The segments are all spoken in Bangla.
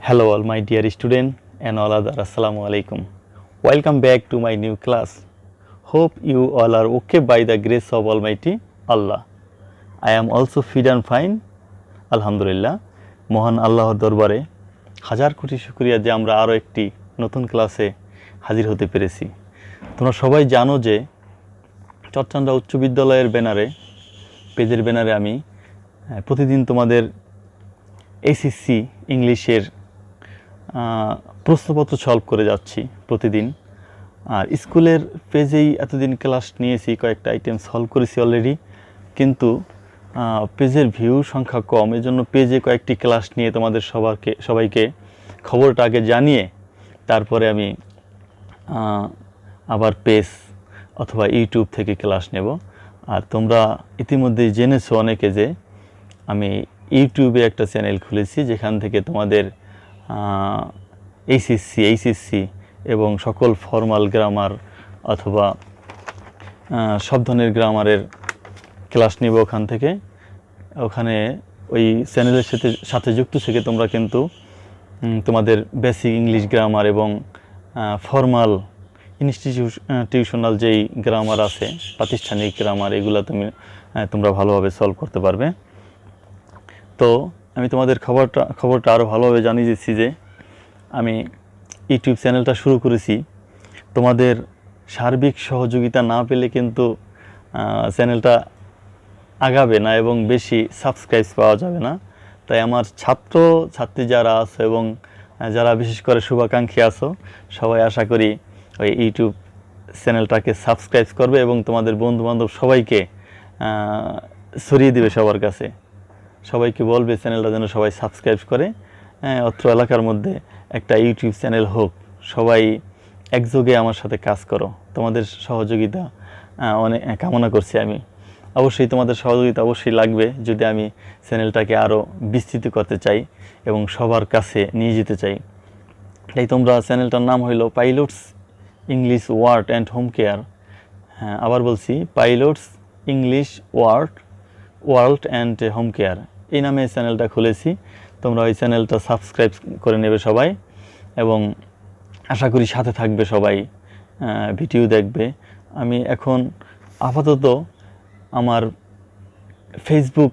Hello all my dear student and all other assalamu alaikum. Welcome back to my new class. Hope you all are okay by the grace of Almighty Allah. I am also fit and fine. Alhamdulillah. মহান আল্লাহর দরবারে হাজার কোটি শুকরিয়া যে আমরা আরও একটি নতুন ক্লাসে হাজির হতে পেরেছি। তোমরা সবাই জানো যে চরচান্দ্রা উচ্চ বিদ্যালয়ের পেজের ব্যানারে আমি প্রতিদিন তোমাদের এসএসসি ইংলিশের প্রশ্নপত্র সলভ করে যাচ্ছি প্রতিদিন। আর স্কুলের পেজেই এতদিন ক্লাস নিয়েছি, কয়েকটা আইটেম সলভ করেছি অলরেডি, কিন্তু পেজের ভিউ সংখ্যা কম, এজন্য পেজে কয়েকটি ক্লাস নিয়ে তোমাদের সবাইকে খবরটা আগে জানিয়ে তারপরে আমি আবার পেজ অথবা ইউটিউব থেকে ক্লাস নেব। আর তোমরা ইতিমধ্যেই জেনেছো অনেকে যে আমি ইউটিউবে একটা চ্যানেল খুলেছি, যেখান থেকে তোমাদের এইচএসসি এবং সকল ফর্মাল গ্রামার অথবা সব ধরনের গ্রামারের ক্লাস নিব ওখান থেকে। ওখানে ওই চ্যানেলের সাথে যুক্ত থেকে তোমরা কিন্তু তোমাদের বেসিক ইংলিশ গ্রামার এবং ফর্মাল ইনস্টিটিউশনাল যেই গ্রামার আছে, প্রাতিষ্ঠানিক গ্রামার, এগুলো তোমরা ভালোভাবে সলভ করতে পারবে। তো আমি তোমাদের খবরটা আরও ভালোভাবে জানিয়ে দিচ্ছি যে আমি ইউটিউব চ্যানেলটা শুরু করেছি। তোমাদের সার্বিক সহযোগিতা না পেলে কিন্তু চ্যানেলটা আগাবে না এবং বেশি সাবস্ক্রাইব পাওয়া যাবে না। তাই আমার ছাত্রছাত্রী যারা আছে এবং যারা বিশেষ করে শুভাকাঙ্ক্ষী আছো, সবাই আশা করি ওই ইউটিউব চ্যানেলটাকে সাবস্ক্রাইব করবে এবং তোমাদের বন্ধুবান্ধব সবাইকে ছড়িয়ে দেবে, সবার কাছে সবাইকে বলবে চ্যানেলটা যেন সবাই সাবস্ক্রাইব করে। অত্র এলাকার মধ্যে একটা ইউটিউব চ্যানেল হোক, সবাই একযোগে আমার সাথে কাজ করো। তোমাদের সহযোগিতা অনেক কামনা করছি আমি। অবশ্যই তোমাদের সহযোগিতা অবশ্যই লাগবে যদি আমি চ্যানেলটাকে আরও বিস্তৃত করতে চাই এবং সবার কাছে নিয়ে যেতে চাই। তাই তোমরা চ্যানেলটার নাম হইল pilots English word and home care. হ্যাঁ, আবার বলছি, pilots English world and home care, এই নামে চ্যানেলটা খুলেছি। তোমরা ওই চ্যানেলটা সাবস্ক্রাইব করে নেবে সবাই এবং আশা করি সাথে থাকবে সবাই, ভিডিও দেখবে। আমি এখন আপাতত আমার ফেসবুক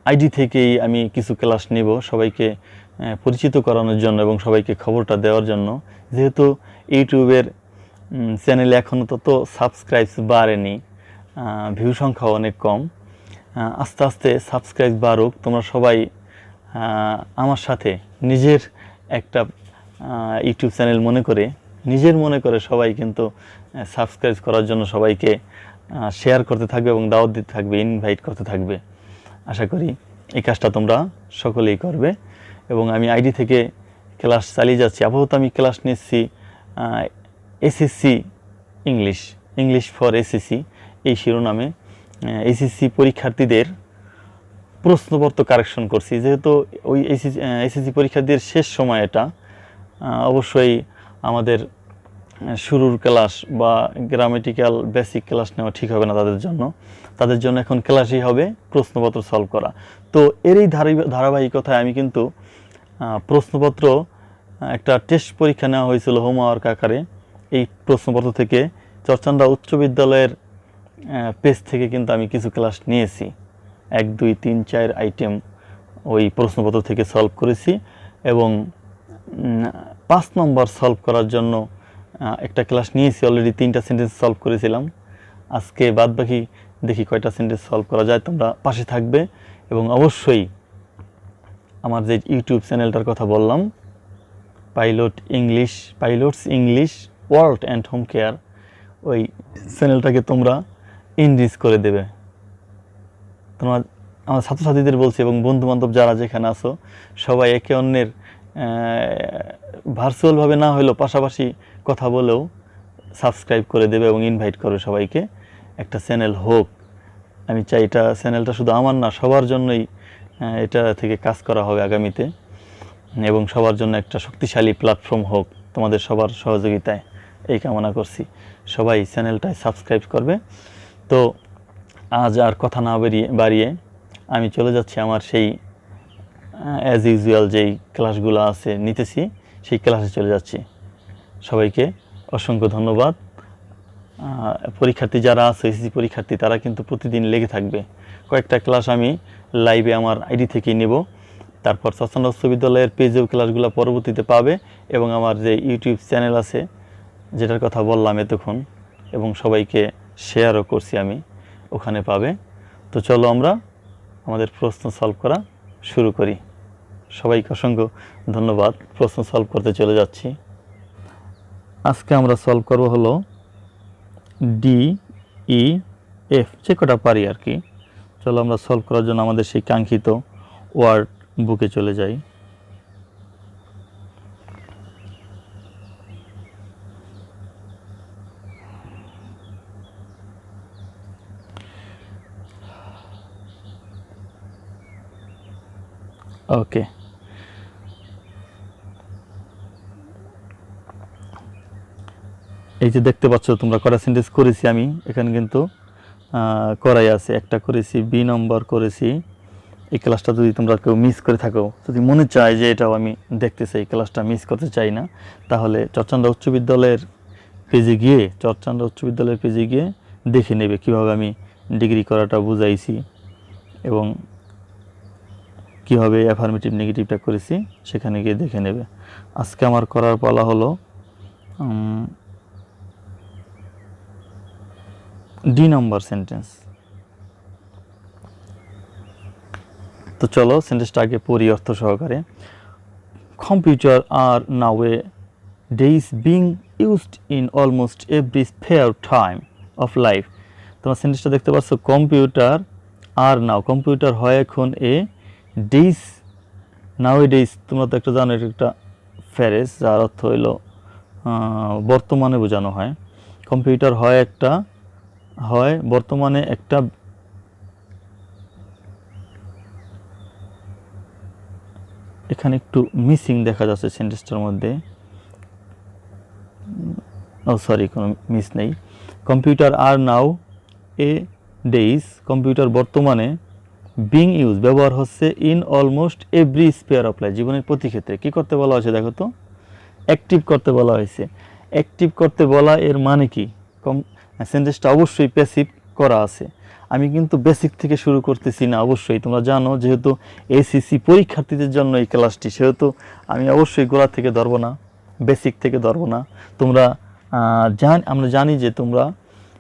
আইডি থেকেই আমি কিছু ক্লাস নেব, সবাইকে পরিচিত করানোর জন্য এবং সবাইকে খবরটা দেওয়ার জন্য। যেহেতু ইউটিউবের চ্যানেলে এখনও তত সাবস্ক্রাইব বাড়েনি, ভিউ সংখ্যা অনেক কম। আস্তে আস্তে সাবস্ক্রাইব বাড়ুক। তোমরা সবাই আমার সাথে নিজের একটা ইউটিউব চ্যানেল নিজের মনে করে সবাই কিন্তু সাবস্ক্রাইব করার জন্য সবাইকে শেয়ার করতে থাকবে এবং দাওয়াত দিতে থাকবে, ইনভাইট করতে থাকবে। আশা করি এই কাজটা তোমরা সকলেই করবে এবং আমি আইডি থেকে ক্লাস চালিয়ে যাচ্ছি। আপাতত আমি ক্লাস নিচ্ছি এসএসসি ইংলিশ ফর এসএসসি এই শিরোনামে। এসএসসি পরীক্ষার্থীদের প্রশ্নপত্র কারেকশন করছি, যেহেতু ওই এসএসসি পরীক্ষার্থীদের শেষ সময় এটা। অবশ্যই আমাদের শুরুর ক্লাস বা গ্রামেটিক্যাল বেসিক ক্লাস নেওয়া ঠিক হবে না তাদের জন্য এখন ক্লাসই হবে প্রশ্নপত্র সলভ করা। তো এরই ধারাবাহিকতায় আমি কিন্তু প্রশ্নপত্র একটা টেস্ট পরীক্ষা নেওয়া হয়েছিল হোমওয়ার্ক আকারে। এই প্রশ্নপত্র থেকে চরচান্দ্রা উচ্চ বিদ্যালয়ের পেজ থেকে কিন্তু আমি কিছু ক্লাস নিয়েছি। 1, 2, 3, 4 আইটেম ওই প্রশ্নপত্র থেকে সলভ করেছি এবং 5 নম্বর সলভ করার জন্য একটা ক্লাস নিয়েছি। অলরেডি 3টা সেন্টেন্স সলভ করেছিলাম। আজকে বাদবাকি দেখি কয়টা সেন্টেন্স সলভ করা যায়। তোমরা পাশে থাকবে এবং অবশ্যই আমার যে ইউটিউব চ্যানেলটার কথা বললাম, pilots English world and home care, ওই চ্যানেলটাকে তোমরা ইনরিচ করে দেবে। তোমরা আমার ছাত্রছাত্রীদের বলছি এবং বন্ধুবান্ধব যারা যেখানে আছো, সবাই একে অন্যের ভার্চুয়ালভাবে না হলেও পাশাপাশি কথা বলেও সাবস্ক্রাইব করে দেবে এবং ইনভাইট করবে সবাইকে। একটা চ্যানেল হোক, আমি চাই এটা চ্যানেলটা শুধু আমার না, সবার জন্যই এটা থেকে কাজ করা হবে আগামীতে এবং সবার জন্য একটা শক্তিশালী প্ল্যাটফর্ম হোক তোমাদের সবার সহযোগিতায়, এই কামনা করছি। সবাই চ্যানেলটায় সাবস্ক্রাইব করবে। তো আজ আর কথা না বাড়িয়ে আমি চলে যাচ্ছি আমার সেই অ্যাজ ইউজুয়াল যেই ক্লাসগুলো আছে নিতেছি সেই ক্লাসে চলে যাচ্ছি। সবাইকে অসংখ্য ধন্যবাদ। পরীক্ষার্থী যারা আছে এসএসসি পরীক্ষার্থী তারা কিন্তু প্রতিদিন লেগে থাকবে। কয়েকটা ক্লাস আমি লাইভে আমার আইডি থেকেই নেব, তারপর চট্টগ্রাম উচ্চ বিদ্যালয়ের পেজেও ক্লাসগুলো পরবর্তীতে পাবে, এবং আমার যে ইউটিউব চ্যানেল আছে যেটার কথা বললাম এতক্ষণ এবং সবাইকে শেয়ারও করছি আমি, ওখানে পাবে। তো চলো আমরা আমাদের প্রশ্ন সলভ করা শুরু করি। সবাইকে অসংখ্য ধন্যবাদ। প্রশ্ন সলভ করতে চলে যাচ্ছি। আজকে আমরা সলভ করব হলো ডি ই এফ, যে কটা পারি আর কি। চলো আমরা সলভ করার জন্য আমাদের সেই কাঙ্ক্ষিত ওয়ার্ড বুকে চলে যাই। ওকে, এই যে দেখতে পাচ্ছ তোমরা কটা সেন্টেন্স করেছি আমি এখানে, কিন্তু করাই আছে। একটা করেছি, বি নম্বর করেছি। এই ক্লাসটা যদি তোমরা কেউ মিস করে থাকো, যদি মনে চায় যে এটাও আমি দেখতে চাই, ক্লাসটা মিস করতে চাই না, তাহলে চরচান্দা উচ্চ বিদ্যালয়ের পেজে গিয়ে দেখে নেবে কীভাবে আমি ডিগ্রি করাটা বুঝাইছি এবং কীভাবে অ্যাফার্মেটিভ নেগেটিভটা করেছি, সেখানে গিয়ে দেখে নেবে। আজকে আমার করার পালা হলো ডি নম্বর সেন্টেন্স। তো চলো সেন্টেন্সটা আগে পড়ি অর্থ সহকারে। Computer are nowadays being used in almost every spare time of life. তোমার সেন্টেন্সটা দেখতে পাচ্ছ, কম্পিউটার আর নাও, কম্পিউটার হয় এখন এ ডেইজ, নাও এ ডেইজ তোমরা তো একটা জানো, এটা একটা ফ্রেজ যার অর্থ হইল বর্তমানে বোঝানো হয়। কম্পিউটার হয় বর্তমানে একটা, এখানে একটু মিসিং দেখা যাচ্ছে সেন্টেন্সটার মধ্যে। সরি, কোনো মিস নেই। Computer are now A days, computer বর্তমানে, বিং ইউজ ব্যবহার হচ্ছে, in almost every spare of life জীবনের প্রতি ক্ষেত্রে। কী করতে বলা হয়েছে দেখো তো, অ্যাক্টিভ করতে বলা হয়েছে। অ্যাক্টিভ করতে বলা এর মানে কি? সেন্টেন্সটা অবশ্যই প্যাসিভ করা আছে। আমি কিন্তু বেসিক থেকে শুরু করতেছি না, অবশ্যই তোমরা জানো যেহেতু এসএসসি পরীক্ষার্থীদের জন্য এই ক্লাসটি, সেহেতু আমি অবশ্যই গোড়া থেকে ধরবো না, বেসিক থেকে ধরবো না। তোমরা আমরা জানি যে তোমরা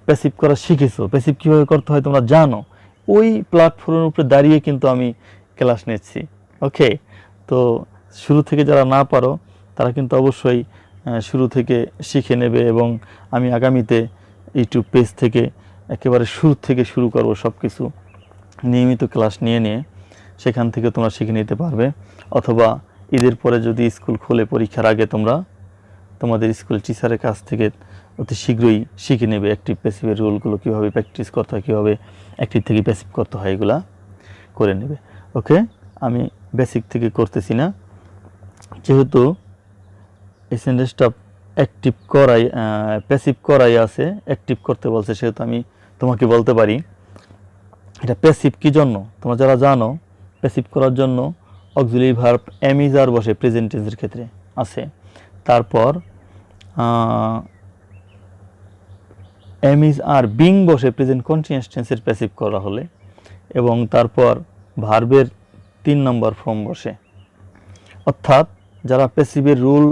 প্যাসিভ করা শিখেছো, প্যাসিভ কীভাবে করতে হয় তোমরা জানো। ওই প্ল্যাটফর্মের উপরে দাঁড়িয়ে কিন্তু আমি ক্লাস নিচ্ছি। ওকে, তো শুরু থেকে যারা না পারো তারা কিন্তু অবশ্যই শুরু থেকে শিখে নেবে, এবং আমি আগামীতে ইউটিউব পেজ থেকে একেবারে শুরু থেকে শুরু করব সব কিছু নিয়মিত ক্লাস নিয়ে সেখান থেকে তোমরা শিখে নিতে পারবে। অথবা ঈদের পরে যদি স্কুল খোলে, পরীক্ষার আগে তোমরা তোমাদের স্কুল টিচারের কাছ থেকে অতি শীঘ্রই শিখে নেবে অ্যাক্টিভ প্যাসিভের রুলগুলো, কীভাবে প্র্যাকটিস করতে হয়, কীভাবে অ্যাক্টিভ থেকে প্যাসিভ করতে হয়, এগুলা করে নেবে। ওকে, আমি বেসিক থেকে করতেছি না, যেহেতু এই সেন্টেন্সটা অ্যাক্টিভ করাই প্যাসিভ করাই আছে, অ্যাক্টিভ করতে বলছে, সেহেতু আমি তোমাকে বলতে পারি এটা প্যাসিভ কী জন্য। তোমরা যারা জানো প্যাসিভ করার জন্য অক্সিলারি ভার্ব এম ইজ আর বসে প্রেজেন্ট টেন্সের ক্ষেত্রে আছে, তারপর এম ইজ আর বিং বসে প্রেজেন্ট কন্টিনিউয়াস টেন্সের প্যাসিভ করা হলে, এবং তারপর ভার্বের 3 নম্বর ফর্ম বসে। অর্থাৎ যারা প্যাসিভের রুল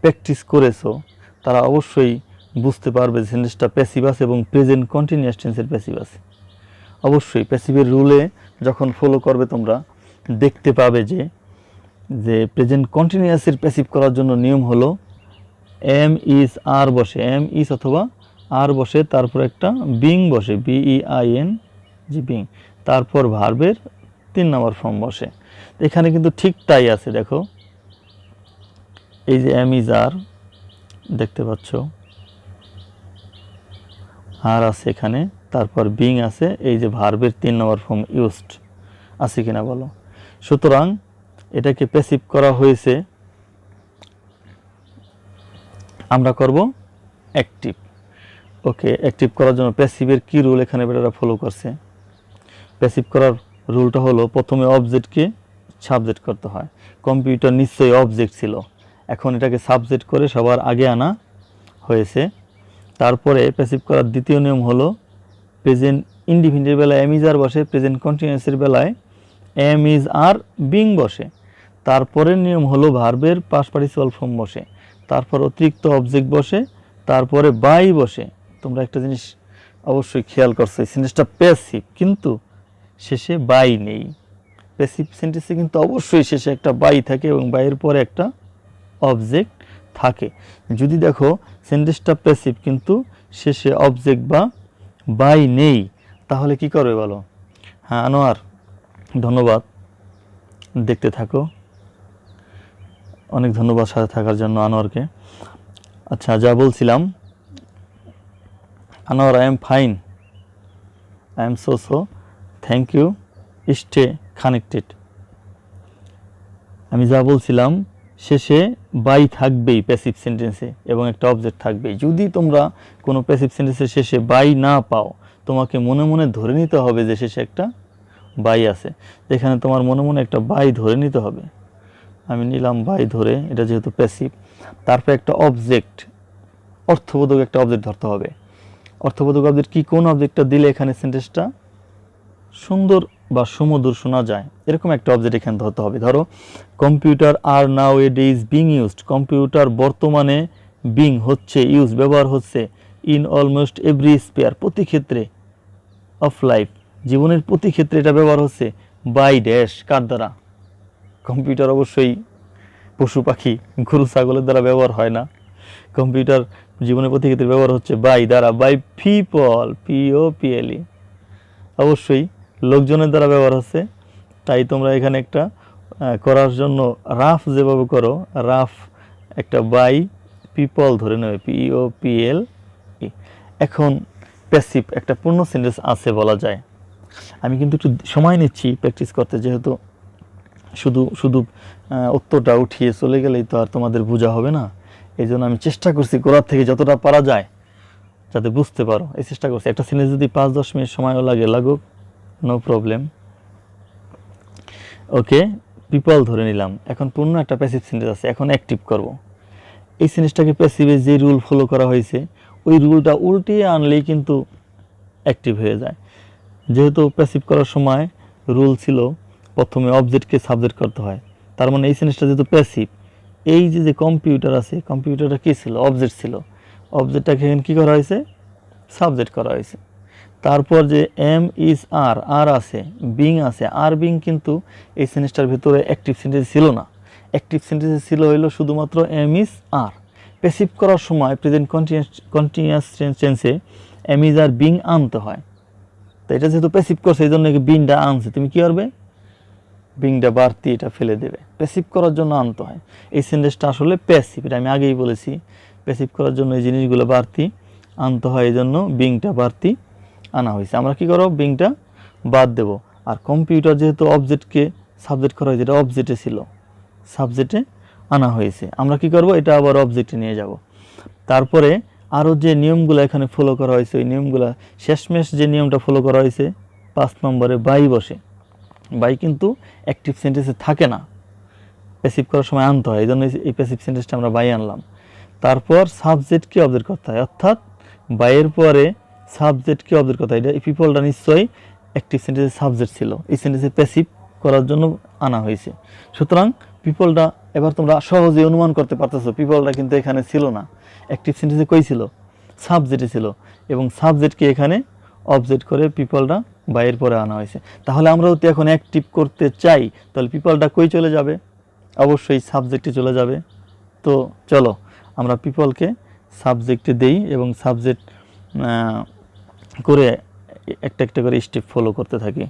প্র্যাকটিস করেছো তারা অবশ্যই বুঝতে পারবে যে সেন্টেন্সটা প্যাসিভ আছে এবং প্রেজেন্ট কন্টিনিউয়াস টেন্সের প্যাসিভ আছে। অবশ্যই প্যাসিভের রুলে যখন ফলো করবে তোমরা দেখতে পাবে যে প্রেজেন্ট কন্টিনিউয়াসের প্যাসিভ করার জন্য নিয়ম হলো এম ইজ আর বসে, এম ইজ অথবা আর বসে, তারপর একটা বিং বসে, BEING বিং, তারপর ভার্বের 3 নম্বর ফর্ম বসে। এখানে কিন্তু ঠিক তাই আছে, দেখো এই যে এম ইজ আর দেখতে পাচ্ছ, আর আছে এখানে, তারপর বিং আছে, এই যে ভার্বের 3 নম্বর ফর্ম ইউজড আছে কিনা বলো। সুতরাং এটাকে প্যাসিভ করা হয়েছে, আমরা করব অ্যাক্টিভ। ওকে, অ্যাক্টিভ করার জন্য প্যাসিভের কি রুল এখানে বেটারা ফলো করছে। প্যাসিভ করার রুলটা হলো প্রথমে অবজেক্টকে সাবজেক্ট করতে হয়। কম্পিউটার নিশ্চয়ই অবজেক্ট ছিল, এখন এটাকে সাবজেক্ট করে সবার আগে আনা হয়েছে। তারপরে প্যাসিভ করার দ্বিতীয় নিয়ম হলো প্রেজেন্ট ইনডিফিনিটের বেলায় এম ইজ আর বসে, প্রেজেন্ট কন্টিনিউয়াসের বেলায় এম ইজ আর বিং বসে। তারপরের নিয়ম হলো ভার্বের পাস্ট পার্টিসিপাল ফর্ম বসে, তারপর অতিরিক্ত অবজেক্ট বসে, তারপরে বাই বসে। তোমরা একটা জিনিস অবশ্যই খেয়াল করছো, এই সেন্টেন্সটা প্যাসিভ কিন্তু শেষে বাই নেই। প্যাসিভ সেন্টেন্সে কিন্তু অবশ্যই শেষে একটা বাই থাকে এবং বাইয়ের পরে একটা অবজেক্ট থাকে। যদি দেখো সেন্টেন্সটা প্যাসিভ কিন্তু শেষে অবজেক্ট বা বাই নেই, তাহলে কি করবে বলো? হ্যাঁ আনোয়ার, ধন্যবাদ, দেখতে থাকো। অনেক ধন্যবাদ সাথে থাকার জন্য আনোয়ারকে। আচ্ছা, যা বলছিলাম, Anwar I am fine, I am so thank you, stay connected. আমি যা বলছিলাম, শেষে বাই থাকবেই প্যাসিভ সেন্টেন্সে এবং একটা অবজেক্ট থাকবেই। যদি তোমরা কোনো প্যাসিভ সেন্টেন্সের শেষে বাই না পাও, তোমাকে মনে মনে ধরে নিতে হবে যে শেষে একটা বাই আছে। এখানে তোমার মনে মনে একটা বাই ধরে নিতে হবে। আমি নিলাম বাই ধরে, এটা যেহেতু প্যাসিভ। তারপরে একটা অবজেক্ট, অর্থবোধক একটা অবজেক্ট ধরতে হবে। অর্থবোধক অবজেক্ট কি? কোন অবজেক্টটা দিলে এখানে সেন্টেন্সটা সুন্দর বা সুমধুর শোনা যায়, এরকম একটা অবজেক্ট এখানে ধরতে হবে। ধরো computer are now A days being used, computer বর্তমানে বিং হচ্ছে, ইউজ ব্যবহার হচ্ছে, ইন অলমোস্ট এভরি স্পেয়ার প্রতি ক্ষেত্রে, অফ লাইফ জীবনের প্রতি ক্ষেত্রে এটা ব্যবহার হচ্ছে, বাই ড্যাশ কার দ্বারা? কম্পিউটার অবশ্যই পশু পাখি গরু ছাগলের দ্বারা ব্যবহার হয় না। কম্পিউটার জীবনের প্রতি ক্ষেত্রে ব্যবহার হচ্ছে বাই দ্বারা, বাই পিপল, POPLE, অবশ্যই লোকজনের দ্বারা ব্যবহার হচ্ছে। তাই তোমরা এখানে একটা করার জন্য রাফ যেভাবে করো, রাফ একটা বাই পিপল ধরে নেবে, POPLE। এখন প্যাসিভ একটা পূর্ণ সেন্টেন্স আছে বলা যায়। আমি কিন্তু একটু সময় নিচ্ছি প্র্যাকটিস করতে, যেহেতু শুধু শুধু উত্তরটা উঠিয়ে চলে গেলেই তো আর তোমাদের বোঝা হবে না। এই জন্য আমি চেষ্টা করছি গোড়ার থেকে যতটা পারা যায় যাতে বুঝতে পারো, এই চেষ্টা করছি। একটা সেন্টেন্স যদি 5-10 মিনিট সময়ও লাগে, লাগুক, নো প্রবলেম। ওকে, পিপল ধরে নিলাম। এখন পূর্ণ একটা প্যাসিভ সেন্টেন্স আছে, এখন অ্যাক্টিভ করব। এই সেন্টেন্সটাকে প্যাসিভে যে রুল ফলো করা হয়েছে, ওই রুলটা উল্টিয়ে আনলেই কিন্তু অ্যাক্টিভ হয়ে যায়। যেহেতু প্যাসিভ করার সময় রুল ছিল প্রথমে অবজেক্টকে সাবজেক্ট করতে হয়, তার মানে এই সেন্টেন্সটা যেহেতু প্যাসিভ, এই যে কম্পিউটার আছে, কম্পিউটারটা কী ছিল? অবজেক্ট ছিল। অবজেক্টটাকে এখানে কী করা হয়েছে? সাবজেক্ট করা হয়েছে। তারপর যে এম ইজ আর, আর আছে, বিং আছে, আর বিং কিন্তু এই সেন্টেন্সটার ভিতরে অ্যাক্টিভ সেন্টেন্স ছিল না। অ্যাক্টিভ সেন্টেন্স ছিল হইল শুধুমাত্র এম ইজ আর। প্যাসিভ করার সময় প্রেজেন্ট কন্টিনিউয়াস টেন্সে এম ইজ আর বিং আনতে হয়। তো এটা যেহেতু প্যাসিভ করছে, এই জন্য বিংটা আনছে, তুমি কী করবে? বিংটা বাড়তি এটা ফেলে দেবে। প্যাসিভ করার জন্য আনতে হয়। এই সেন্টেন্সটা আসলে প্যাসিভ, এটা আমি আগেই বলেছি। প্যাসিভ করার জন্য এই জিনিসগুলো বাড়তি আনতে হয়, এই জন্য বিংটা বাড়তি আনা হয়েছে। আমরা কী করব? বিংটা বাদ দেব। আর কম্পিউটার যেহেতু অবজেক্টকে সাবজেক্ট করা হয়েছে, এটা অবজেক্টে ছিল, সাবজেক্টে আনা হয়েছে। আমরা কি করব? এটা আবার অবজেক্টে নিয়ে যাব। তারপরে আরও যে নিয়মগুলো এখানে ফলো করা হয়েছে, ওই নিয়মগুলো শেষমেশ যে নিয়মটা ফলো করা হয়েছে 5 নম্বরে বাই বসে। বাই কিন্তু অ্যাক্টিভ সেন্টেন্সে থাকে না, প্যাসিভ করার সময় আনতে হয়, এই জন্য এই প্যাসিভ সেন্টেন্সটা আমরা বাই আনলাম। তারপর সাবজেক্টকে অবজেক্ট করতে হয়, অর্থাৎ বাইয়ের পরে সাবজেক্টকে অবজেক্ট করতে হয়। এটা এই পিপলটা নিশ্চয়ই অ্যাক্টিভ সেন্টেন্সের সাবজেক্ট ছিল, এই সেন্টেন্সে প্যাসিভ করার জন্য আনা হয়েছে। সুতরাং পিপলটা এবার তোমরা সহজেই অনুমান করতে পারতেছো, পিপলটা কিন্তু এখানে ছিল না, অ্যাক্টিভ সেন্টেন্সে কই ছিল? সাবজেক্টে ছিল, এবং সাবজেক্টকে এখানে অবজেক্ট করে পিপলটা বাইয়ের পরে আনা হয়েছে। তাহলে আমরা যদি এখন অ্যাক্টিভ করতে চাই, তাহলে পিপলটা কই চলে যাবে? অবশ্যই সাবজেক্টে চলে যাবে। তো চলো আমরা পিপলকে সাবজেক্টে দেই এবং সাবজেক্ট করে একটা একটা করে স্টেপ ফলো করতে থাকি।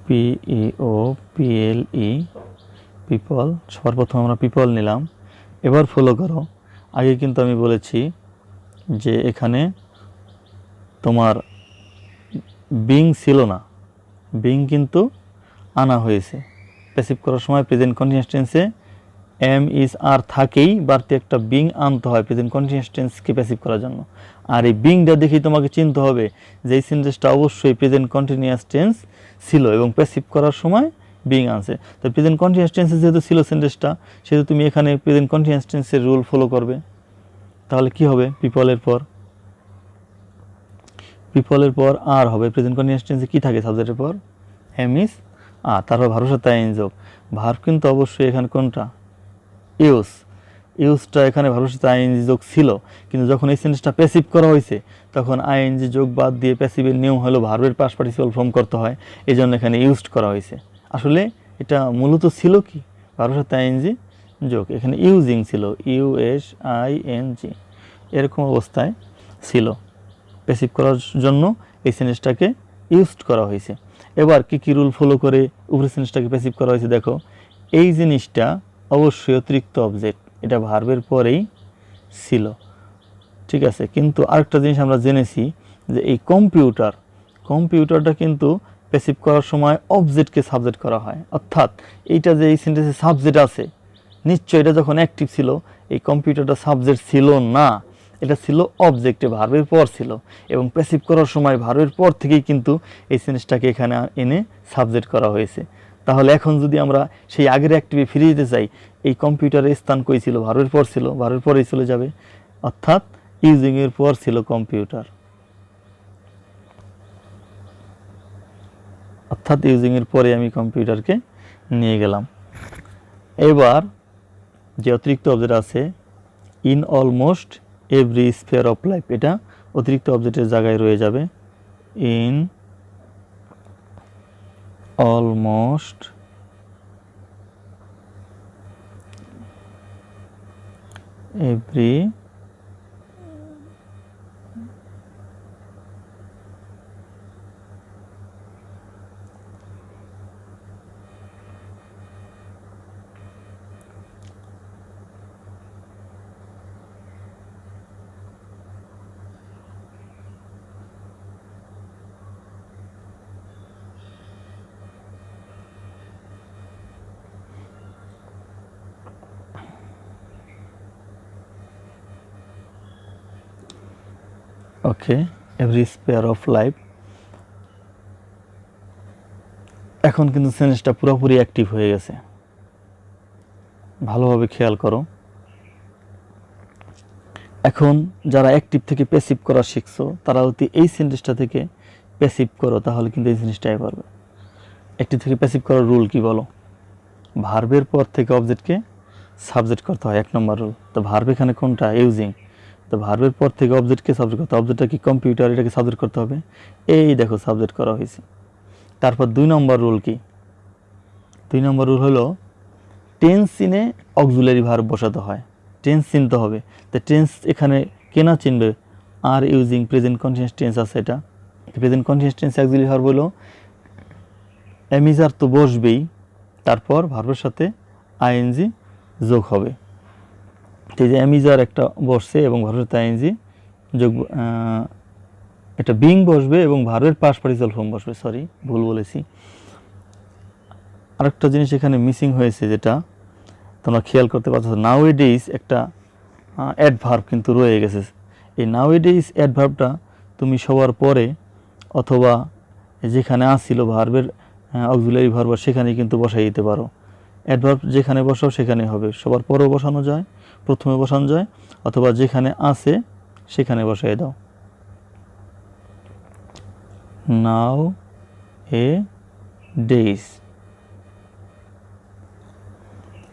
PEOPLE, people. সবার প্রথম আমরা পিপল নিলাম। এবার ফলো করো, আগে কিন্তু আমি বলেছি যে এখানে তোমার বিং ছিল না, বিং কিন্তু আনা হয়েছে। প্যাসিভ করার সময় প্রেজেন্ট কন্টিনিউয়াস টেন্সে এম ইজ আর থাকেই, বাড়তি একটা বিং আনতে হয় প্রেজেন্ট কন্টিনিউয়াস টেন্সকে প্যাসিভ করার জন্য। আর এই বিংটা দেখেই তোমাকে চিনতে হবে যে এই সেন্টেন্সটা অবশ্যই প্রেজেন্ট কন্টিনিউয়াস টেন্স ছিল এবং প্যাসিভ করার সময় বিং আনছে। তো প্রেজেন্ট কন্টিনিউয়াস টেন্সে যেহেতু ছিল সেন্টেন্সটা, সেহেতু তুমি এখানে প্রেজেন্ট কন্টিনিউয়াস টেন্সের রুল ফলো করবে। তাহলে কি হবে? পিপলের পর আর হবে। প্রেজেন্ট কন্টিনিউয়াস টেন্সে কি থাকে সাবজেক্টের পর? এম ইজ আর, তারপর ভার্বের সাথে আইএনজি যোগ। ভার্ব কিন্তু অবশ্যই এখানে কোনটা? ইউজটা এখানে ভার্বের সাথে আইএনজি যোগ ছিল, কিন্তু যখন এই সেন্টেন্সটা প্যাসিভ করা হয়েছে তখন আইএনজি যোগ বাদ দিয়ে প্যাসিভের নিয়ম হলো ভার্বের পাস্ট পার্টিসিপল ফর্ম করতে হয়, এই জন্য এখানে ইউজড করা হয়েছে। আসলে এটা মূলত ছিল কি? ভার্বের সাথে আইএনজি যোগ, এখানে ইউজিং ছিল, ইউএসআইএনজি, এরকম অবস্থায় ছিল। প্যাসিভ করার জন্য এই সেন্টেন্সটাকে ইউজড করা হয়েছে। এবার কি রুল ফলো করে উপরের সেন্টেন্সটাকে প্যাসিভ করা হয়েছে দেখো। এই জিনিসটা অবশ্যই অতিরিক্ত অবজেক্ট, এটা ভার্বের পরেই ছিল, ঠিক আছে। কিন্তু আরেকটা জিনিস আমরা জেনেছি যে এই কম্পিউটারটা কিন্তু প্যাসিভ করার সময় অবজেক্টকে সাবজেক্ট করা হয়, অর্থাৎ এইটা যে এই সেন্টেন্সে সাবজেক্ট আছে, নিশ্চয় এটা যখন অ্যাক্টিভ ছিল এই কম্পিউটারটা সাবজেক্ট ছিল না, এটা ছিল অবজেক্টে, ভার্বের পর ছিল, এবং প্যাসিভ করার সময় ভার্বের পর থেকেই কিন্তু এই সেন্টেন্সটাকে এখানে এনে সাবজেক্ট করা হয়েছে। তাহলে এখন যদি আমরা সেই আগের অ্যাক্টিভে ফিরে যেতে চাই, এই কম্পিউটারের স্থান কই ছিল? ভার্বের পর ছিল, ভার্বের পরেই চলে যাবে, অর্থাৎ ইউজিংয়ের পর ছিল কম্পিউটার, অর্থাৎ ইউজিংয়ের পরে আমি কম্পিউটারকে নিয়ে গেলাম। এবার যে অতিরিক্ত অবজেক্ট আছে, in almost every sphere of life, এটা অতিরিক্ত অবজেক্টের জায়গায় রয়ে যাবে। In almost every okay, every spare of life. এখন কিন্তু সেন্টেন্সটা পুরোপুরি অ্যাক্টিভ হয়ে গেছে, ভালোভাবে খেয়াল করো। এখন যারা অ্যাক্টিভ থেকে প্যাসিভ করা শিখছো তারা যদি এই সেন্টেন্সটা থেকে প্যাসিভ করো তাহলে কিন্তু এই জিনিসটাই পারবে। অ্যাক্টিভ থেকে প্যাসিভ করার রুল কি বলো? ভার্বের পর থেকে অবজেক্টকে সাবজেক্ট করতে হয়, 1 নম্বর রুল। তো ভার্ব এখানে কোনটা? ইউজিং। তো ভার্বের পর থেকে অবজেক্টকে সাবজেক্ট করতে হবে, অবজেক্টটা কি? কম্পিউটার, এটাকে সাবজেক্ট করতে হবে, এই দেখো সাবজেক্ট করা হয়েছে। তারপর 2 নম্বর রুল কি? 2 নম্বর রুল হলো টেন্স চিনে অক্সিলারি ভার্ব বসাতে হয়, টেন্স চিনতে হবে। তো টেন্স এখানে কেনা চিনবে? Are using present continuous tense আছে, এটা present continuous tense auxiliary verb হলো এমিজার তো বসবেই, তারপর ভার্বের সাথে আইএনজি যোগ হবে। এই যে এমিজার একটা বসছে এবং ভার্বের সাথে আইএনজি যোগ, এটা বিং বসবে এবং ভার্বের পাস্ট পার্টিসিপল ফর্ম বসবে, সরি ভুল বলেছি। আরেকটা জিনিস এখানে মিসিং হয়েছে, যেটা তোমরা খেয়াল করতে পারছো, নাউএডেইজ একটা অ্যাডভার্ব কিন্তু রয়ে গেছে। এই নাউএডেইজ অ্যাডভার্বটা তুমি সবার পরে অথবা যেখানে আসছিল ভার্বের অক্সিলারি ভার্ব সেখানে কিন্তু বসাই দিতে পারো। অ্যাডভার্ব যেখানে বসাও সেখানে হবে, সবার পরেও বসানো যায়, প্রথমে বসানো যায়, অথবা যেখানে আছে সেখানে বসাই দাও। নাও এ ডেইজ,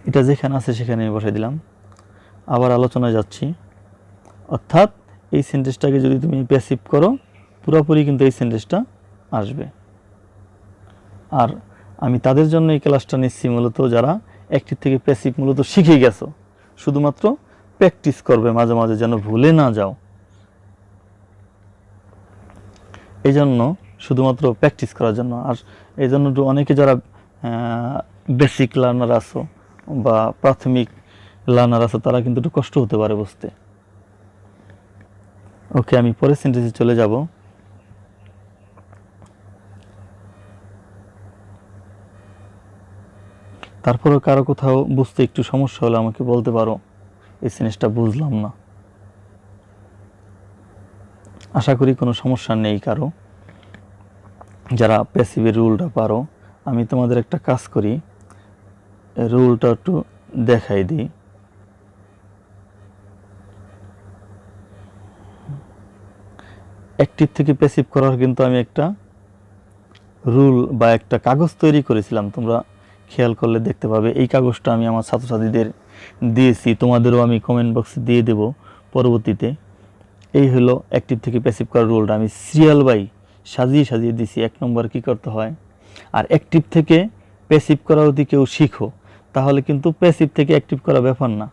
এটা যেখানে আছে সেখানে বসাই দিলাম। আবার আলোচনায় যাচ্ছি, অর্থাৎ এই সেন্টেন্সটাকে যদি তুমি প্যাসিভ করো পুরোপুরি কিন্তু এই সেন্টেন্সটা আসবে। আর আমি তাদের জন্য এই ক্লাসটা নিচ্ছি মূলত যারা অ্যাক্টিভ থেকে প্যাসিভ মূলত শিখে গেছো, শুধুমাত্র প্র্যাকটিস করবে মাঝে মাঝে যেন ভুলে না যাও, এই জন্য শুধুমাত্র প্র্যাকটিস করার জন্য। আর এই জন্য অনেকে যারা বেসিক লার্নার আছো বা প্রাথমিক লার্নার আছো তারা কিন্তু একটু কষ্ট হতে পারে বুঝতে। ওকে, আমি পরের সেন্টেন্সে চলে যাব। তারপরেও কারো কোথাও বুঝতে একটু সমস্যা হলে আমাকে বলতে পারো, এই জিনিসটা বুঝলাম না। আশা করি কোনো সমস্যা নেই কারো, যারা প্যাসিভের রুলটা পারো। আমি তোমাদের একটা কাজ করি, রুলটা একটু দেখাই দিই। অ্যাক্টিভ থেকে প্যাসিভ করার কিন্তু আমি একটা রুল বা একটা কাগজ তৈরি করেছিলাম, তোমরা খেয়াল করলে দেখতে পাবে। এই কাগজটা আমি আমার ছাত্রছাত্রীদের দিয়েছি, তোমাদেরও আমি কমেন্ট বক্সে দিয়ে দেব পরবর্তীতে। এই হলো অ্যাক্টিভ থেকে প্যাসিভ করার রুলটা, আমি সিরিয়াল বাই সাজিয়ে সাজিয়ে দিছি। 1 নম্বর কী করতে হয়, আর অ্যাক্টিভ থেকে প্যাসিভ করা যদি কেউ শিখো তাহলে কিন্তু প্যাসিভ থেকে অ্যাক্টিভ করা ব্যাপার না,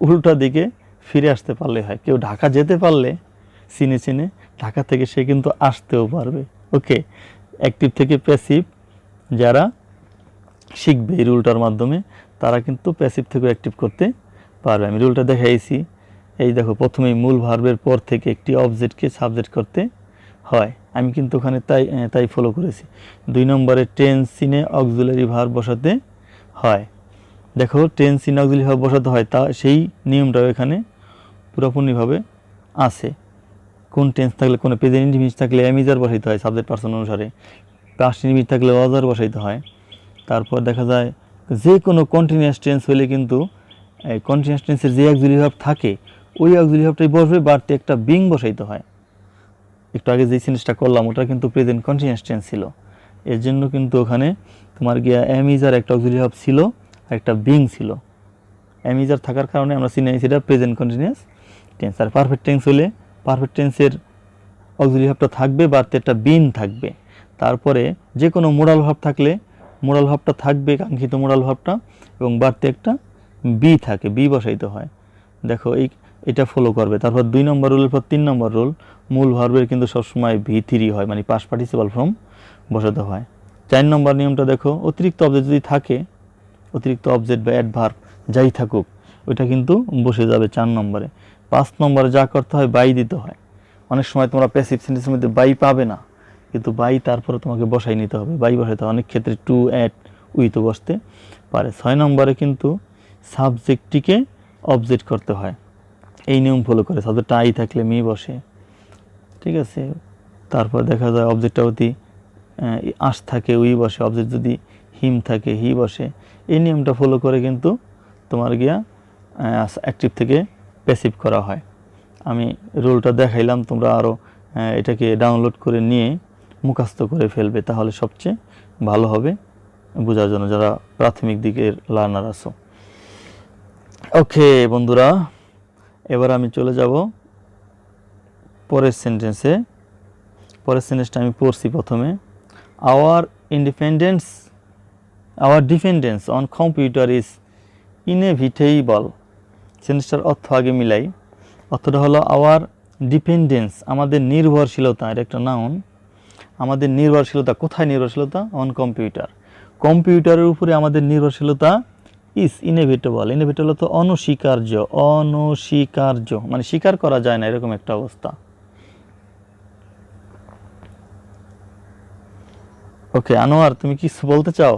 উল্টা দিকে ফিরে আসতে পারলে হয়। কেউ ঢাকা যেতে পারলে চিনে চিনে ঢাকা থেকে সে কিন্তু আসতেও পারবে। ওকে, অ্যাক্টিভ থেকে প্যাসিভ যারা শিখবে এই রুলটার মাধ্যমে তারা কিন্তু প্যাসিভ থেকে অ্যাক্টিভ করতে পারবে। আমি রুলটা দেখাইছি, এই দেখো, প্রথমেই মূল ভার্বের পর থেকে একটি অবজেক্টকে সাবজেক্ট করতে হয়। আমি কিন্তু ওখানে তাই ফলো করেছি। 2 নম্বরে টেন্স সিনে অক্সিলারি ভার্ব বসাতে হয়। দেখো, টেন্স সিনে অক্সিলারি ভার্ব বসাতে হয়, তা সেই নিয়মটাও এখানে পুরোপুরিভাবে আছে। কোন টেন্স থাকলে, কোনো প্রেজেন্ট ইন্ডিফিনিট থাকলে অ্যামিজার বসাইতে হয় সাবজেক্ট পারসন অনুসারে, পাস্ট ইন্ডিফিনিট থাকলে ওয়াজার বসাইতে হয়। তারপর দেখা যায় যে কোনো কন্টিনিউয়াস টেন্স হলে কিন্তু এই কন্টিনিউয়াস টেন্সের যে অক্সিলারি ভার্ব থাকে ওই অক্সিলারি ভার্বটাই বসবে, বাড়তি একটা বিং বসাইতে হয়। একটু আগে যে জিনিসটা করলাম ওটা কিন্তু প্রেজেন্ট কন্টিনিউয়াস টেন্স ছিল, এর জন্য কিন্তু ওখানে তোমার গিয়া অ্যামিজার একটা অক্সিলারি ভার্ব ছিল আর একটা বিং ছিল। অ্যামিজার থাকার কারণে আমরা চিনি সেটা প্রেজেন্ট কন্টিনিউয়াস টেন্স। আর পারফেক্ট টেন্স হলে পারফেক্ট টেন্সের অক্সিলারি ভার্বটা থাকবে, বাড়তি একটা বিন থাকবে। তারপরে যে কোনো মোডাল ভার্ব থাকলে মোডাল ভার্বটা থাকবে, কাঙ্ক্ষিত মোডাল ভার্বটা, এবং বাড়তি একটা বি থাকে, বি বসাইতে হয়। দেখো এটা ফলো করবে। তারপর 2 নম্বর রুলের পর 3 নম্বর রুল, মূল ভার্বের কিন্তু সবসময় V3 হয়, মানে পাস্ট পার্টিসিপাল ফর্ম বসাতে হয়। 4 নম্বর নিয়মটা দেখো, অতিরিক্ত অবজেক্ট যদি থাকে, অতিরিক্ত অবজেক্ট বা অ্যাডভার্ব যাই থাকুক ওইটা কিন্তু বসে যাবে 4 নম্বরে। 5 নম্বরে যা করতে হয় বাই দিতে হয়। অনেক সময় তোমরা প্যাসিভ সেন্টেন্সের মধ্যে বাই পাবে না, কিন্তু বাই তারপরে তোমাকে বসাই নিতে হবে, বাই বসাইতে হবে। অনেক ক্ষেত্রে টু, অ্যাট, উইথও বসতে পারে। 6 নম্বরে কিন্তু সাবজেক্টটিকে অবজেক্ট করতে হয়, এই নিয়ম ফলো করে। সাবজেক্টটা আই থাকলে মি বসে, ঠিক আছে। তারপর দেখা যায় অবজেক্টটা যদি আস থাকে উই বসে, অবজেক্ট যদি হিম থাকে হি বসে। এই নিয়মটা ফলো করে কিন্তু তোমার গিয়া অ্যাক্টিভ থেকে প্যাসিভ করা হয়। আমি রুলটা দেখাইলাম, তোমরা আরও এটাকে ডাউনলোড করে নিয়ে মুখস্থ করে ফেলবে, তাহলে সবচেয়ে ভালো হবে বোঝার জন্য যারা প্রাথমিক দিকের লার্নার আছো। ওকে বন্ধুরা, এবার আমি চলে যাব পরের সেন্টেন্সে। পরের সেন্টেন্সটা আমি পড়ছি প্রথমে। Our dependence on computer is inevitable. সেন্টেন্সটার অর্থ আগে মিলাই। অর্থটা হলো আওয়ার ডিপেন্ডেন্স, আমাদের নির্ভরশীলতা, এটা একটা নাউন। আমাদের নির্ভরশীলতা, কোথায় নির্ভরশীলতা? অন কম্পিউটার, কম্পিউটারের উপরে আমাদের নির্ভরশীলতা ইজ ইনএভিটেবল। ইনএভিটেবল তো অনস্বীকার্য, অনস্বীকার্য মানে স্বীকার করা যায় না, এরকম একটা অবস্থা। ওকে আনোয়ার, তুমি কিছু বলতে চাও?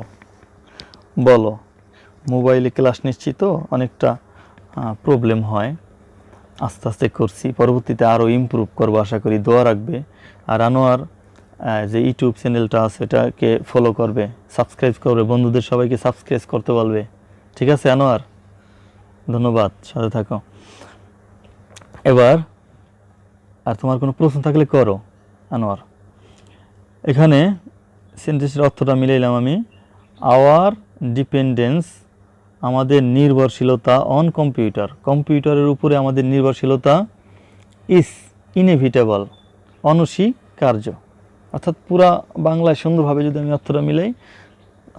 বলো। মোবাইলে ক্লাস নিচ্ছি তো অনেকটা প্রবলেম হয়, আস্তে আস্তে করছি, পরবর্তীতে আরও ইমপ্রুভ করবো আশা করি, দোয়া রাখবে। আর আনোয়ার যে ইউটিউব চ্যানেলটা আছে এটাকে ফলো করবে, সাবস্ক্রাইব করবে, বন্ধুদের সবাইকে সাবস্ক্রাইব করতে বলবে, ঠিক আছে আনোয়ার? ধন্যবাদ, সাথে থাকো। এবার আর তোমার কোনো প্রশ্ন থাকলে করো আনোয়ার। এখানে সেন্টেন্সের অর্থটা মিলাইলাম আমি। আওয়ার ডিপেন্ডেন্স, আমাদের নির্ভরশীলতা, অন কম্পিউটার, কম্পিউটারের উপরে আমাদের নির্ভরশীলতা, ইজ ইনএভিটেবল, অনস্বীকার্য। অর্থাৎ পুরা বাংলায় সুন্দরভাবে যদি আমি অর্থটা মিলাই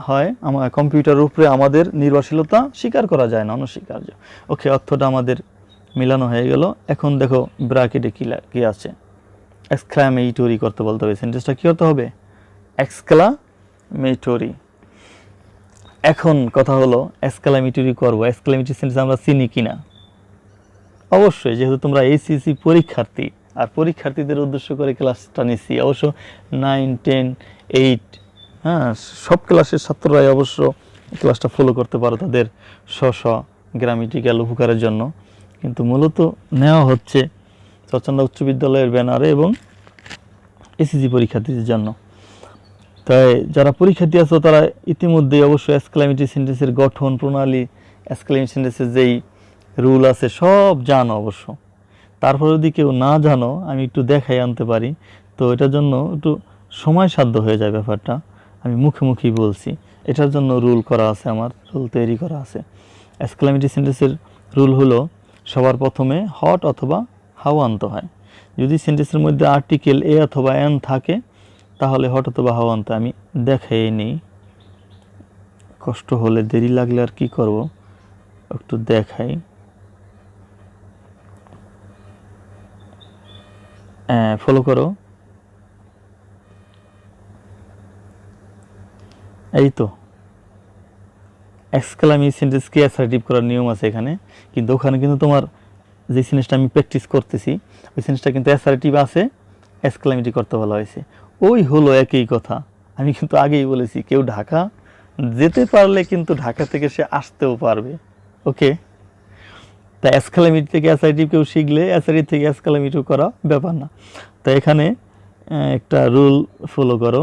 হয়, আমার কম্পিউটারের উপরে আমাদের নির্ভরশীলতা স্বীকার করা যায় না, অনস্বীকার্য। ওকে, অর্থটা আমাদের মিলানো হয়ে গেল। এখন দেখো ব্র্যাকেটে কী আছে, এক্সক্লামেটরি করতে বলতে হবে। সেন্টেন্সটা কী করতে হবে? এক্সক্লামেটরি। এখন কথা হলো এক্সক্লামেটরি করবো, এক্সক্লামেটরি সেন্টেন্স আমরা চিনি কিনা? অবশ্যই, যেহেতু তোমরা এইচএসসি পরীক্ষার্থী আর পরীক্ষার্থীদের উদ্দেশ্য করে ক্লাসটা নিচ্ছি, অবশ্য 9, 10, 8 সব ক্লাসের ছাত্ররাই অবশ্য ক্লাসটা ফলো করতে পারো তাদের স্ব গ্রামেটিক্যাল উপকারের জন্য। কিন্তু মূলত নেওয়া হচ্ছে চরচন্দা উচ্চ বিদ্যালয়ের ব্যানারে এবং এসএসসি পরীক্ষার্থীদের জন্য। তাই যারা পরীক্ষার্থী আছো তারা ইতিমধ্যেই অবশ্যই এক্সক্লেমেটরি সেন্টেন্সের গঠন প্রণালী, এক্সক্লেমেটরি সেন্টেন্সের যেই রুল আছে সব জানো অবশ্য। তারপরে যদি কেউ না জানো আমি একটু দেখাই আনতে পারি, তো এটার জন্য একটু সময় সাধ্য হয়ে যায় ব্যাপারটা। আমি মুখে মুখেই বলছি, এটার জন্য রুল করা আছে, আমার রুল তৈরি করা আছে। এক্সক্লেমেটরি সেন্টেন্সের রুল হলো সবার প্রথমে হট অথবা হাউ আনতে হয়। যদি সেন্টেন্সের মধ্যে আর্টিকেল এ অথবা এন থাকে তাহলে হট অথবা হাউ আনতে আমি দেখাই নেই, কষ্ট হলে দেরি লাগলে আর কি করব, একটু দেখাই। ফলো করো, এই তো এক্সক্লেমেটরি সেন্টেন্সকে অ্যাসার্টিভ করার নিয়ম আছে এখানে, কিন্তু ওখানে কিন্তু তোমার যে সেন্টেন্সটা আমি প্র্যাকটিস করতেছি ওই সেন্টেন্সটা কিন্তু অ্যাসার্টিভ আছে, এক্সক্লেমেটরি করতে বলা হয়েছে। ওই হলো একই কথা। আমি কিন্তু আগেই বলেছি কেউ ঢাকা যেতে পারলে কিন্তু ঢাকা থেকে সে আসতেও পারবে। ওকে, তা এক্সক্লেমেটরি থেকে অ্যাসার্টিভ কেউ শিখলে অ্যাসার্টিভ থেকে এক্সক্লেমেটরি করা ব্যাপার না। তো এখানে একটা রুল ফলো করো,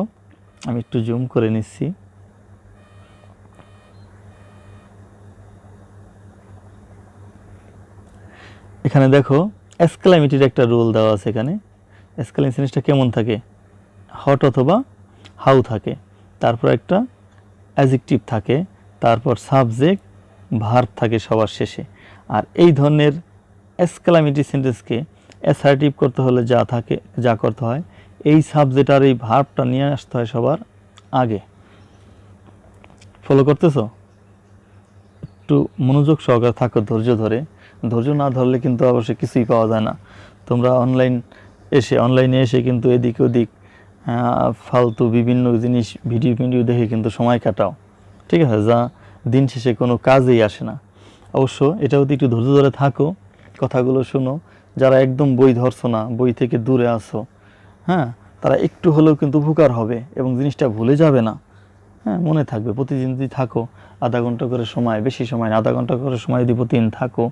আমি একটু জুম করে নিচ্ছি। এখানে দেখো এক্সক্লেমেটরির একটা রুল দেওয়া আছে। এখানে এক্সক্লেমেটরি জিনিসটা কেমন থাকে, হট অথবা হাউ থাকে, তারপর একটা অ্যাডজেক্টিভ থাকে, তারপর সাবজেক্ট ভার্ব থাকে সবার শেষে। আর এই ধরনের এক্সক্লেমেটরি সেন্টেন্সকে অ্যাসার্টিভ করতে হলে যা করতে হয় এই সাবজেক্ট আর এই ভার্বটা নিয়ে আসতে হয় সবার আগে। ফলো করতেছো? একটু মনোযোগ সহকারে থাকো, ধৈর্য ধরে। ধৈর্য না ধরলে কিন্তু অবশ্যই কিছুই পাওয়া যায় না। তোমরা অনলাইনে এসে কিন্তু এদিক ওদিক ফালতু বিভিন্ন জিনিস ভিডিও দেখে কিন্তু সময় কাটাও, ঠিক আছে, যা দিন শেষে কোনো কাজেই আসে না। অবশ্য এটা যদি একটু ধৈর্য ধরে থাকো, কথাগুলো শোনো, যারা একদম বই ধরছো না, বই থেকে দূরে আসো, হ্যাঁ, তারা একটু হলেও কিন্তু উপকার হবে এবং জিনিসটা ভুলে যাবে না। হ্যাঁ, মনে থাকবে। প্রতিদিন যদি থাকো আধা ঘন্টা করে সময়, বেশি সময় না, আধা ঘন্টা করে সময় যদি প্রতিদিন থাকো,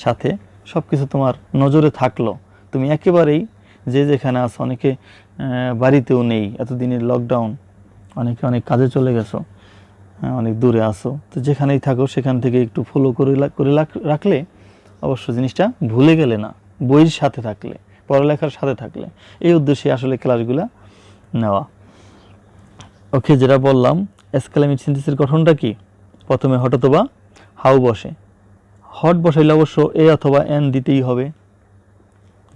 সাথে সব কিছু তোমার নজরে থাকলো, তুমি একেবারেই যে যেখানে আছো, অনেকে বাড়িতেও নেই, এতদিনের লকডাউন, অনেকে অনেক কাজে চলে গেছো, অনেক দূরে আসো, তো যেখানেই থাকো সেখান থেকে একটু ফলো করে রাখলে অবশ্য জিনিসটা ভুলে গেলে না, বইয়ের সাথে থাকলে, পড়ালেখার সাথে থাকলে। এই উদ্দেশ্যে আসলে ক্লাসগুলা নেওয়া। ওকে, যেটা বললাম এক্সক্লেমেটরি সেন্টেন্সের গঠনটা কি, প্রথমে হট অথবা হাউ বসে। হট বসাইলে অবশ্য এ অথবা এন দিতেই হবে,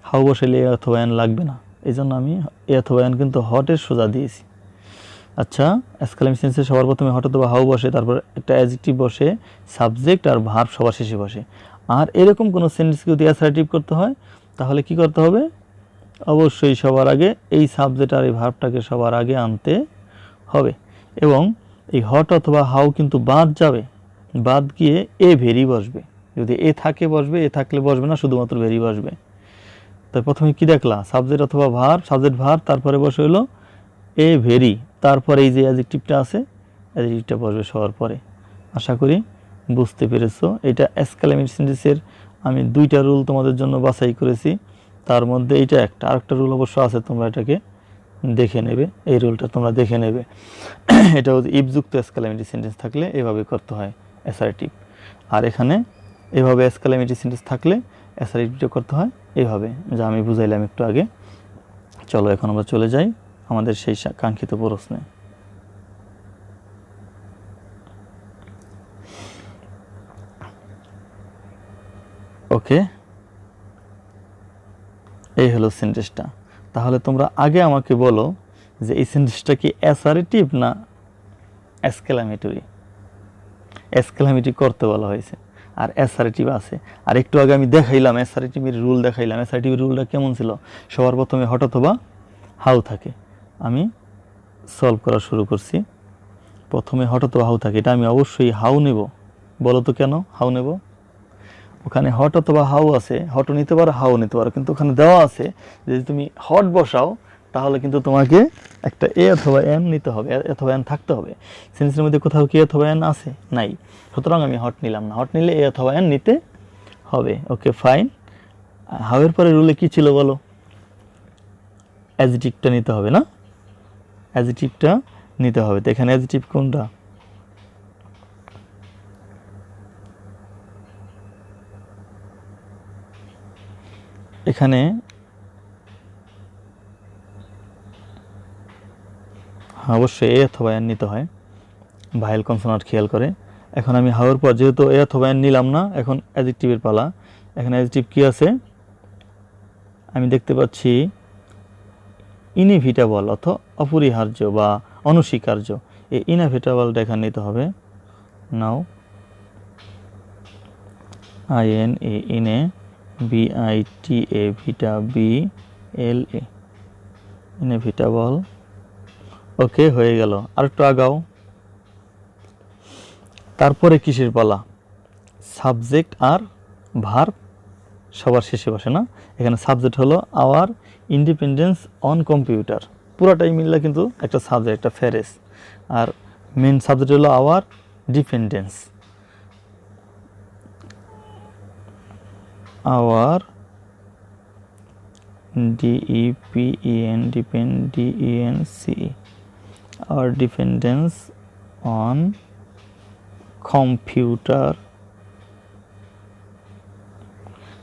হাউ বসাইলে এ অথবা এন লাগবে না, এই জন্য আমি এ অথবা এন কিন্তু হটের সোজা দিয়েছি। আচ্ছা, এক্সক্লেমেটরি সেন্টেন্সে সবার প্রথমে হট অথবা হাউ বসে, তারপর একটা অ্যাডজেক্টিভ বসে, সাবজেক্ট আর ভার্ব সবার শেষে বসে। আর এরকম কোনো সেন্টেন্সকে যদি অ্যাসার্টিভ করতে হয় তাহলে কি করতে হবে, অবশ্যই সবার আগে এই সাবজেক্ট আর এই ভার্বটাকে সবার আগে আনতে হবে। এবং এই হট অথবা হাউ কিন্তু বাদ যাবে, বাদ গিয়ে এ ভেরি বসবে। যদি এ থাকে বসবে, এ থাকলে বসবে না, শুধুমাত্র ভেরি বসবে। তাই প্রথমে কি দেখলা, সাবজেক্ট অথবা ভার্ব, সাবজেক্ট ভার্ব, তারপরে বসে হলো এ ভেরি, তারপরে এই যে অ্যাডজেক্টিভটা আছে অ্যাডজেক্টিভটা বসবে সবার পরে। আশা করি বুঝতে পেরেছো। এটা এক্সক্লেমেটরি সেন্টেন্সের আমি 2টা রুল তোমাদের জন্য বাছাই করেছি, তার মধ্যে এইটা একটা, আরেকটা রুল অবশ্য আছে, তোমরা এটাকে দেখে নেবে, এই রুলটা তোমরা দেখে নেবে। এটা হচ্ছে ইফযুক্ত এক্সক্লেমেটরি সেন্টেন্স থাকলে এভাবে করতে হয় অ্যাসার্টিভ, আর এখানে এভাবে এক্সক্লেমেটরি সেন্টেন্স থাকলে অ্যাসার্টিভটা করতে হয় এইভাবে, যা আমি বুঝাইলাম একটু আগে। চলো এখন আমরা চলে যাই আমাদের সেই কাঙ্ক্ষিত প্রশ্নে। ওকে, এই হলো সেন্টেন্সটা। তাহলে তোমরা আগে আমাকে বলো যে এই সেন্টেন্সটা কি অ্যাসার্টিভ না এক্সক্লেমেটরি? এক্সক্লেমেটরি করতে বলা হয়েছে আর অ্যাসার্টিভ আছে। আর একটু আগে আমি দেখাইলাম অ্যাসার্টিভের রুল দেখাইলাম। অ্যাসার্টিভের রুলটা কেমন ছিল, সবার প্রথমে হট অথবা হাউ থাকে। আমি সলভ করা শুরু করছি। প্রথমে হট অথবা হাউ থাকে, এটা আমি অবশ্যই হাউ নেব। বলো তো কেন হাউ নেব? ওখানে হট অথবা হাউ আছে, হটও নিতে পারো হাউ নিতে পারো, কিন্তু ওখানে দেওয়া আছে যে তুমি হট বসাও তাহলে কিন্তু তোমাকে একটা এ অথবা এন নিতে হবে, অথবা এন থাকতে হবে। সেন্টেন্সের মধ্যে কোথাও কি অথবা এন আছে? নাই, সুতরাং আমি হট নিলাম না। হট নিলে এ অথবা এন নিতে হবে। Okay fine. হাউয়ের পরে রুলে কি ছিল বলো? অ্যাডজেক্টিভটা নিতে হবে না? অ্যাডজেক্টিভটা নিতে হবে। তো এখানে অ্যাডজেক্টিভ কোনটা? এখানে অবশ্যই এ অথবা এন নিতে হয়, ভাইল কনসোনান্ট খেয়াল করে। এখন আমি হাউয়ের পর যেহেতু এ অথবা এন নিলাম না, এখন অ্যাডজেক্টিভের পালা। এখানে অ্যাডজেক্টিভ কি আছে? আমি দেখতে পাচ্ছি ইনএভিটেবল অথবা অপরিহার্য বা অনস্বীকার্য। এই ইনএভিটেবলটা এখানে নিতে হবে। নাও INA ইনে BITA ভিটা BLA ইনএভিটেবল। ওকে হয়ে গেল। আর একটু আগাও। তারপরে কিসের পালা? সাবজেক্ট আর ভার্ব সবার শেষে বসে না? এখানে সাবজেক্ট হলো আওয়ার ইন্ডিপেন্ডেন্স অন কম্পিউটার, পুরাটাই মিললে কিন্তু একটা সাবজেক্ট, একটা ফ্রেজ। আর মেন সাবজেক্ট হলো our dependence, our DEPEN DENCE, our dependence on computer.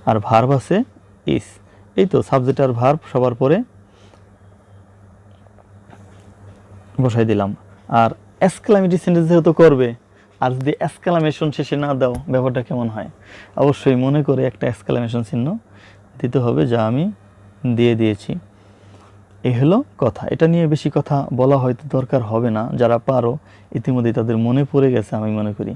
আর ভার্ব আছে ইস। এই তো সাবজেক্ট আর ভার্ব সবার পরে বসাই দিলাম। আর এক্সক্লামেটরি সেন্টেন্স যেহেতু করবে, আর যদি এক্সক্লামেশন শেষে না দাও ব্যাপারটা কেমন হয়? অবশ্যই মনে করে একটা এক্সক্লামেশন চিহ্ন দিতে হবে, যা আমি দিয়ে দিয়েছি। এই হলো কথা। এটা নিয়ে বেশি কথা বলা হয়তো দরকার হবে না, যারা পারো ইতিমধ্যেই তাদের মনে পড়ে গেছে আমি মনে করি।